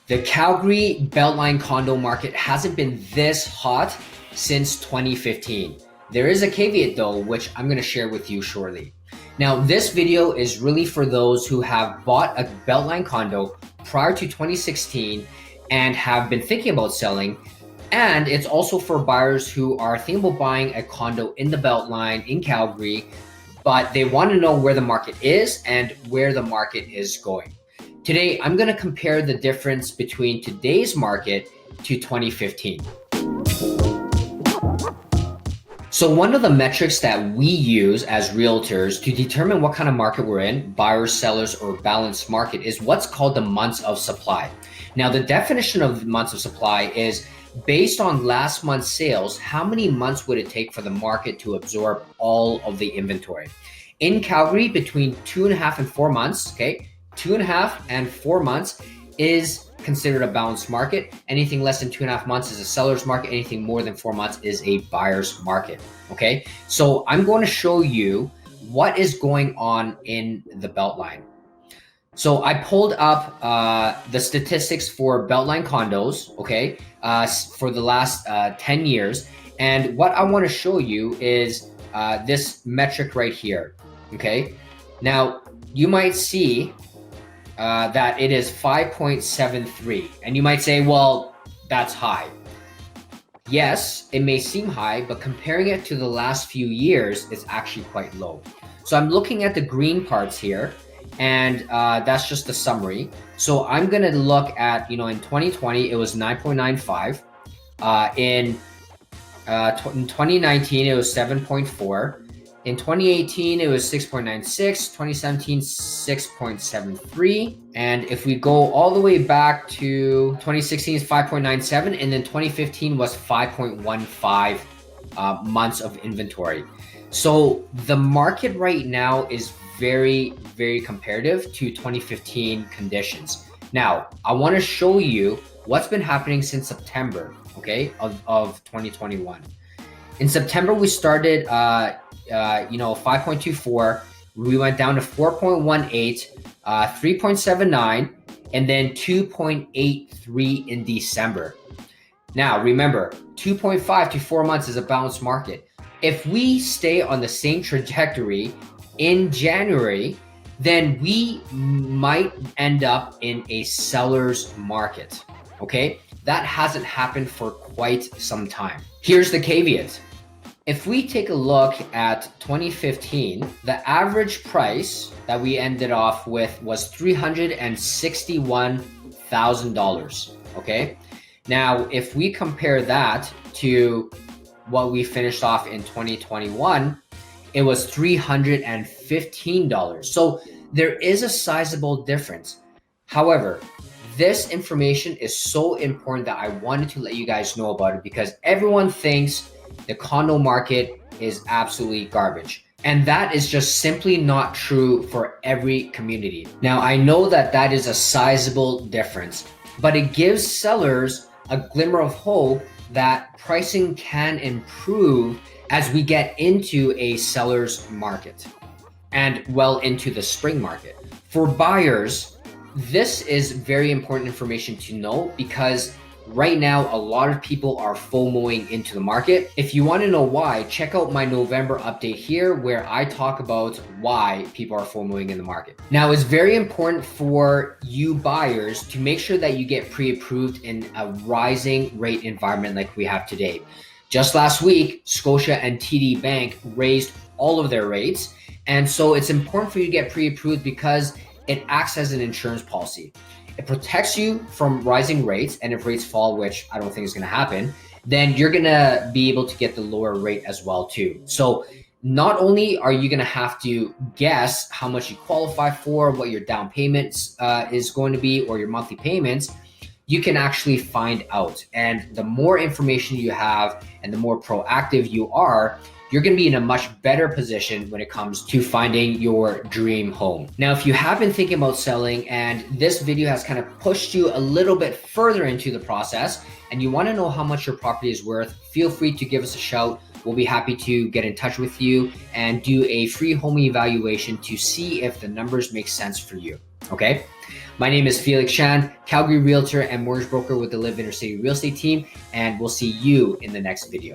The Calgary Beltline condo market hasn't been this hot since 2015. There is a caveat though, which I'm going to share with you shortly. Now, this video is really for those who have bought a Beltline condo prior to 2016 and have been thinking about selling. And it's also for buyers who are thinking about buying a condo in the Beltline in Calgary, but they want to know where the market is and where the market is going. Today, I'm going to compare the difference between today's market to 2015. So one of the metrics that we use as realtors to determine what kind of market we're in, buyers, sellers, or balanced market, is what's called the months of supply. Now, the definition of months of supply is based on last month's sales, how many months would it take for the market to absorb all of the inventory? In Calgary, between 2.5 and 4 months, okay? 2.5 and 4 months is considered a balanced market. Anything less than 2.5 months is a seller's market. Anything more than 4 months is a buyer's market. Okay, so I'm going to show you what is going on in the Beltline. So I pulled up the statistics for Beltline condos, okay, for the last 10 years. And what I want to show you is this metric right here, okay? Now, you might see that it is 5.73. And you might say, well, that's high. Yes, it may seem high, but comparing it to the last few years, it's actually quite low. So I'm looking at the green parts here, and that's just the summary. So I'm going to look at, in 2020, it was 9.95. In 2019, it was 7.4. In 2018, it was 6.96, 2017, 6.73. And if we go all the way back to 2016, it's 5.97. And then 2015 was 5.15 months of inventory. So the market right now is very, very comparative to 2015 conditions. Now, I want to show you what's been happening since September, okay, of 2021. In September, we started 5.24, we went down to 4.18, 3.79, and then 2.83 in December. Now, remember, 2.5 to 4 months is a balanced market. If we stay on the same trajectory in January, then we might end up in a seller's market, okay? That hasn't happened for quite some time. Here's the caveat. If we take a look at 2015, the average price that we ended off with was $361,000, okay? Now, if we compare that to what we finished off in 2021, it was $315. So there is a sizable difference. However, this information is so important that I wanted to let you guys know about it because everyone thinks the condo market is absolutely garbage. And that is just simply not true for every community. Now, I know that that is a sizable difference, but it gives sellers a glimmer of hope that pricing can improve as we get into a seller's market and well into the spring market. For buyers, this is very important information to know because right now, a lot of people are FOMOing into the market. If you want to know why, check out my November update here where I talk about why people are FOMOing in the market. Now, it's very important for you buyers to make sure that you get pre-approved in a rising rate environment like we have today. Just last week, Scotia and TD Bank raised all of their rates. And so it's important for you to get pre-approved because it acts as an insurance policy. It protects you from rising rates, and if rates fall, which I don't think is going to happen, then you're going to be able to get the lower rate as well too. So not only are you going to have to guess how much you qualify for, what your down payments is going to be, or your monthly payments, you can actually find out. And the more information you have and the more proactive you are, you're going to be in a much better position when it comes to finding your dream home. Now, if you have been thinking about selling and this video has kind of pushed you a little bit further into the process and you want to know how much your property is worth, feel free to give us a shout. We'll be happy to get in touch with you and do a free home evaluation to see if the numbers make sense for you. Okay. My name is Felix Chan, Calgary Realtor and Mortgage Broker with the LiveInnerCity Real Estate Team, and we'll see you in the next video.